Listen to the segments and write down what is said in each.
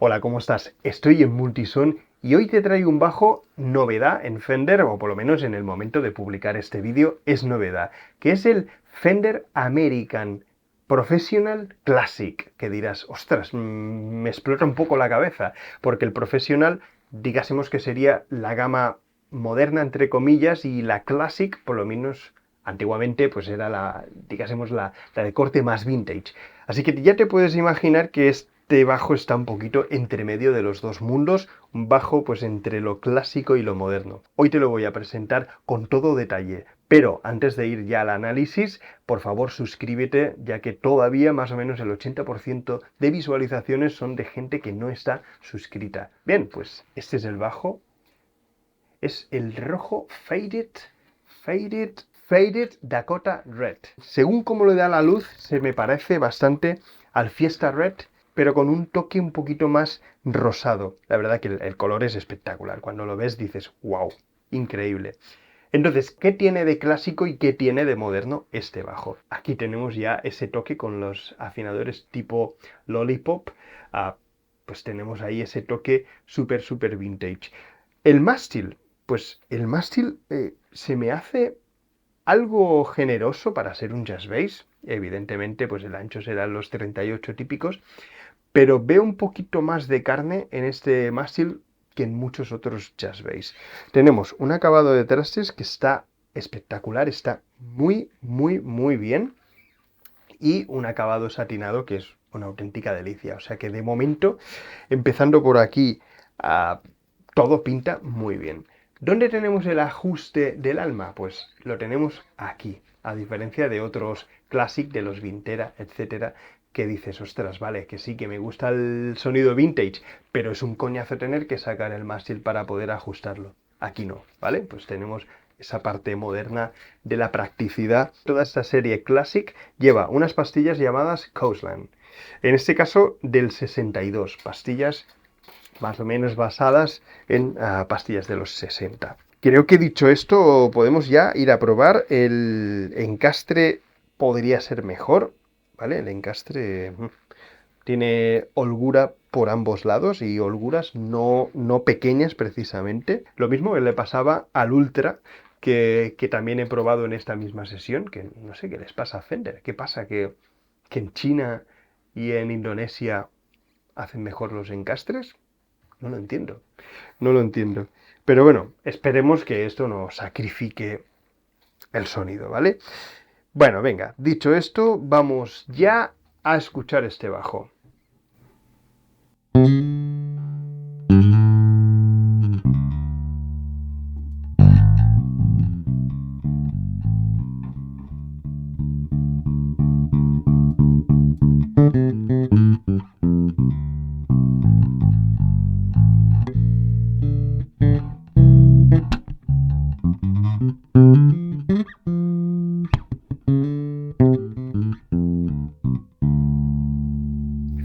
Hola, ¿cómo estás? Estoy en Multison y hoy te traigo un bajo novedad en Fender, o por lo menos en el momento de publicar este vídeo es novedad, que es el Fender American Professional Classic, que dirás, ostras, me explota un poco la cabeza, porque el Professional, digásemos que sería la gama moderna, entre comillas, y la Classic, por lo menos antiguamente, pues era digásemos, la de corte más vintage. Así que ya te puedes imaginar que este bajo está un poquito entre medio de los dos mundos, un bajo pues entre lo clásico y lo moderno. Hoy te lo voy a presentar con todo detalle, pero antes de ir ya al análisis, por favor suscríbete, ya que todavía más o menos el 80% de visualizaciones son de gente que no está suscrita. Bien, pues este es el bajo, es el rojo Faded Dakota Red. Según como le da la luz, se me parece bastante al Fiesta Red, pero con un toque un poquito más rosado. La verdad que el color es espectacular. Cuando lo ves dices, wow, increíble. Entonces, ¿qué tiene de clásico y qué tiene de moderno este bajo? Aquí tenemos ya ese toque con los afinadores tipo Lollipop. Ah, pues tenemos ahí ese toque súper vintage. El mástil, pues el mástil se me hace algo generoso para ser un jazz bass. Evidentemente, pues el ancho serán los 38 típicos, pero veo un poquito más de carne en este mástil que en muchos otros jazz bass. Tenemos un acabado de trastes que está espectacular, está muy bien, y un acabado satinado que es una auténtica delicia. O sea que de momento, empezando por aquí, uh, todo pinta muy bien. ¿Dónde tenemos el ajuste del alma? Pues lo tenemos aquí, a diferencia de otros Classic, de los Vintera, etcétera, que dices, ostras, vale, que sí, que me gusta el sonido vintage, pero es un coñazo tener que sacar el mástil para poder ajustarlo. Aquí no, ¿vale? Pues tenemos esa parte moderna de la practicidad. Toda esta serie Classic lleva unas pastillas llamadas Coastland. En este caso, del 62, pastillas más o menos basadas en pastillas de los 60. Creo que dicho esto, podemos ya ir a probar. El encastre podría ser mejor, ¿vale? El encastre tiene holgura por ambos lados y holguras no pequeñas precisamente. Lo mismo que le pasaba al Ultra, que también he probado en esta misma sesión, que no sé qué les pasa a Fender. ¿Qué pasa? Que en China y en Indonesia hacen mejor los encastres. No lo entiendo, no lo entiendo. Pero bueno, esperemos que esto no sacrifique el sonido, ¿vale? Bueno, venga, dicho esto, vamos ya a escuchar este bajo.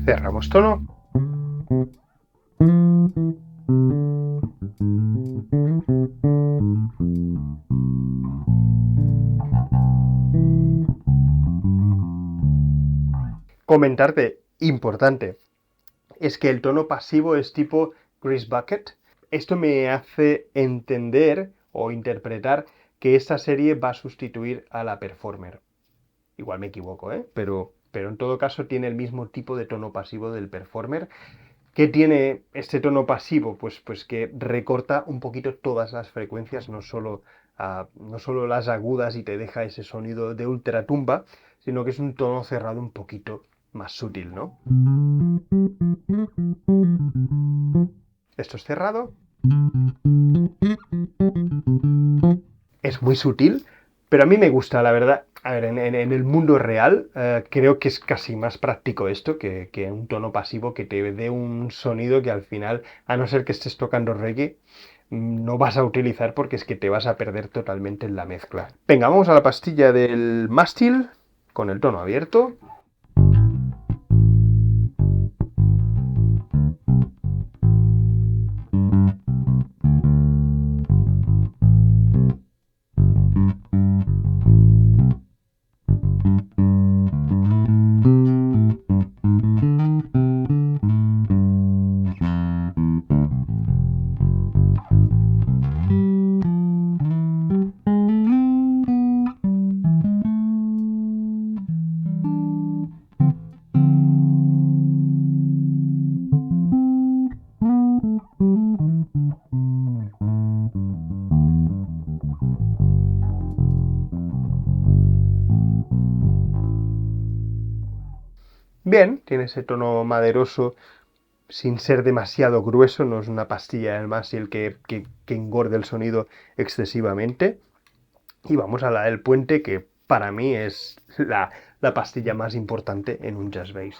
Cerramos tono. Comentarte, importante, es que el tono pasivo es tipo Grease Bucket. Esto me hace entender o interpretar que esta serie va a sustituir a la Performer. Igual me equivoco, ¿eh? Pero en todo caso tiene el mismo tipo de tono pasivo del Performer. ¿Qué tiene este tono pasivo? Pues que recorta un poquito todas las frecuencias, no solo las agudas y te deja ese sonido de ultratumba, sino que es un tono cerrado un poquito más sutil, ¿no? Esto es cerrado. Es muy sutil, pero a mí me gusta, la verdad. A ver, en el mundo real creo que es casi más práctico esto que un tono pasivo que te dé un sonido que al final, a no ser que estés tocando reggae, no vas a utilizar porque es que te vas a perder totalmente en la mezcla. Venga, vamos a la pastilla del mástil con el tono abierto. bien, tiene ese tono maderoso sin ser demasiado grueso, no es una pastilla del Mástil que engorde el sonido excesivamente. Y vamos a la del Puente, que para mí es la pastilla más importante en un jazz bass.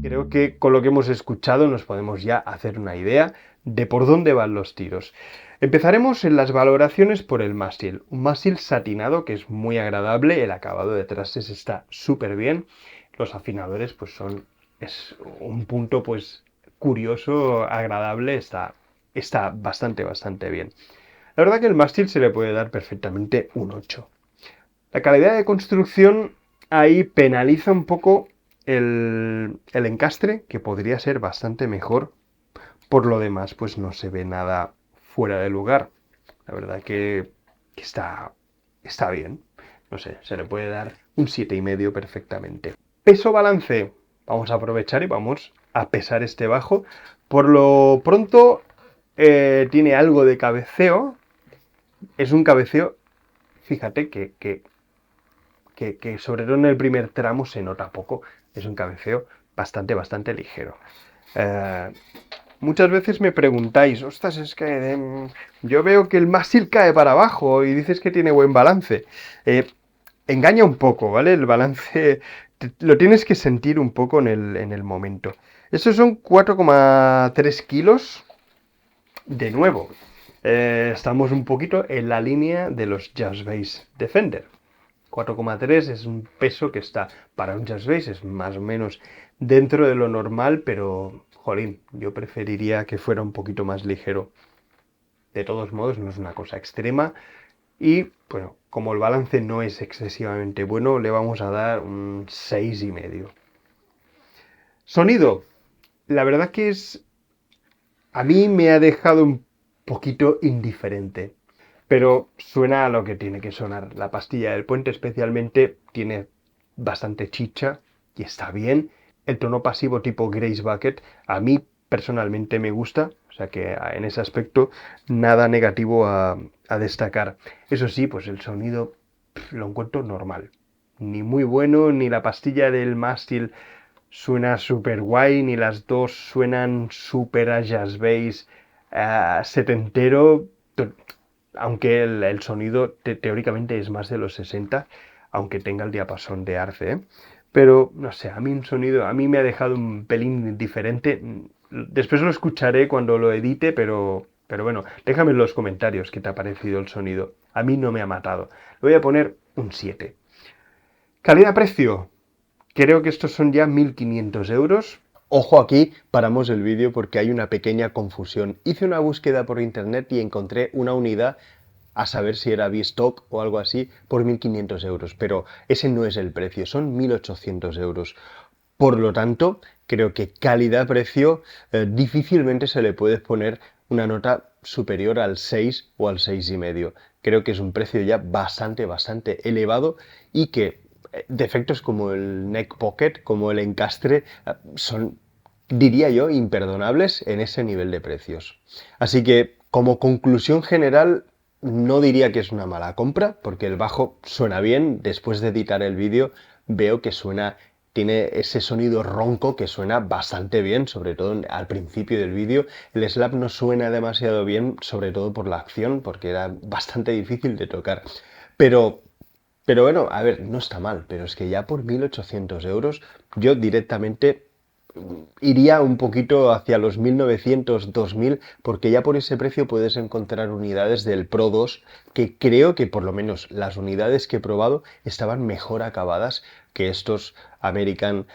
Creo que con lo que hemos escuchado nos podemos ya hacer una idea de por dónde van los tiros. Empezaremos en las valoraciones por el mástil. Un mástil satinado que es muy agradable, el acabado de trastes está súper bien. Los afinadores pues es un punto pues curioso, agradable, está bastante bien. La verdad que el mástil se le puede dar perfectamente un 8. La calidad de construcción ahí penaliza un poco el encastre, que podría ser bastante mejor. Por lo demás, pues no se ve nada fuera de lugar. La verdad que está bien. No sé, se le puede dar un 7,5 perfectamente. Peso balance. Vamos a aprovechar y vamos a pesar este bajo. Por lo pronto, tiene algo de cabeceo. Es un cabeceo, fíjate que sobre todo en el primer tramo se nota poco. Es un cabeceo bastante ligero. Muchas veces me preguntáis, ostras, es que yo veo que el mástil cae para abajo y dices que tiene buen balance. Engaña un poco, ¿vale? El balance lo tienes que sentir un poco en el momento. Estos son 4,3 kilos. De nuevo, estamos un poquito en la línea de los Jazz Bass Defender. 4,3 es un peso que está para un jazz bass, es más o menos dentro de lo normal, pero, jolín, yo preferiría que fuera un poquito más ligero. De todos modos, no es una cosa extrema y, bueno, como el balance no es excesivamente bueno, le vamos a dar un 6,5. Sonido. La verdad que a mí me ha dejado un poquito indiferente. Pero suena a lo que tiene que sonar. La pastilla del Puente especialmente tiene bastante chicha y está bien. El tono pasivo tipo Grace Bucket a mí personalmente me gusta, o sea que en ese aspecto nada negativo a destacar. Eso sí, pues el sonido lo encuentro normal. Ni muy bueno, ni la pastilla del mástil suena súper guay, ni las dos suenan súper a jazz bass setentero, aunque el sonido teóricamente es más de los 60, aunque tenga el diapasón de arce, ¿eh? Pero, no sé, a mí me ha dejado un pelín diferente. Después lo escucharé cuando lo edite, pero bueno, déjame en los comentarios qué te ha parecido el sonido. A mí no me ha matado. Le voy a poner un 7. Calidad-precio. Creo que estos son ya 1.500 euros. Ojo, aquí paramos el vídeo porque hay una pequeña confusión. Hice una búsqueda por internet y encontré una unidad, a saber si era B-Stock o algo así, por 1.500 euros. Pero ese no es el precio, son 1.800 euros. Por lo tanto, creo que calidad-precio difícilmente se le puede poner una nota superior al 6 o al 6,5. Creo que es un precio ya bastante elevado y que defectos como el neck pocket, como el encastre, son, diría yo, imperdonables en ese nivel de precios. Así que, como conclusión general, no diría que es una mala compra, porque el bajo suena bien. Después de editar el vídeo, veo que suena tiene ese sonido ronco que suena bastante bien, sobre todo al principio del vídeo. El slap no suena demasiado bien, sobre todo por la acción, porque era bastante difícil de tocar. Pero bueno, a ver, no está mal, pero es que ya por 1.800 euros yo directamente iría un poquito hacia los 1.900, 2.000, porque ya por ese precio puedes encontrar unidades del Pro 2 que creo que por lo menos las unidades que he probado estaban mejor acabadas que estos American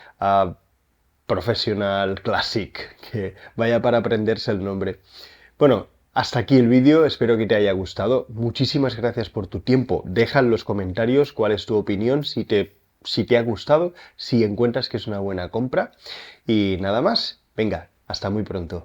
Professional Classic, que vaya para aprenderse el nombre. Bueno, hasta aquí el vídeo, espero que te haya gustado. Muchísimas gracias por tu tiempo. Deja en los comentarios cuál es tu opinión, si te ha gustado, si encuentras que es una buena compra. Y nada más, venga, hasta muy pronto.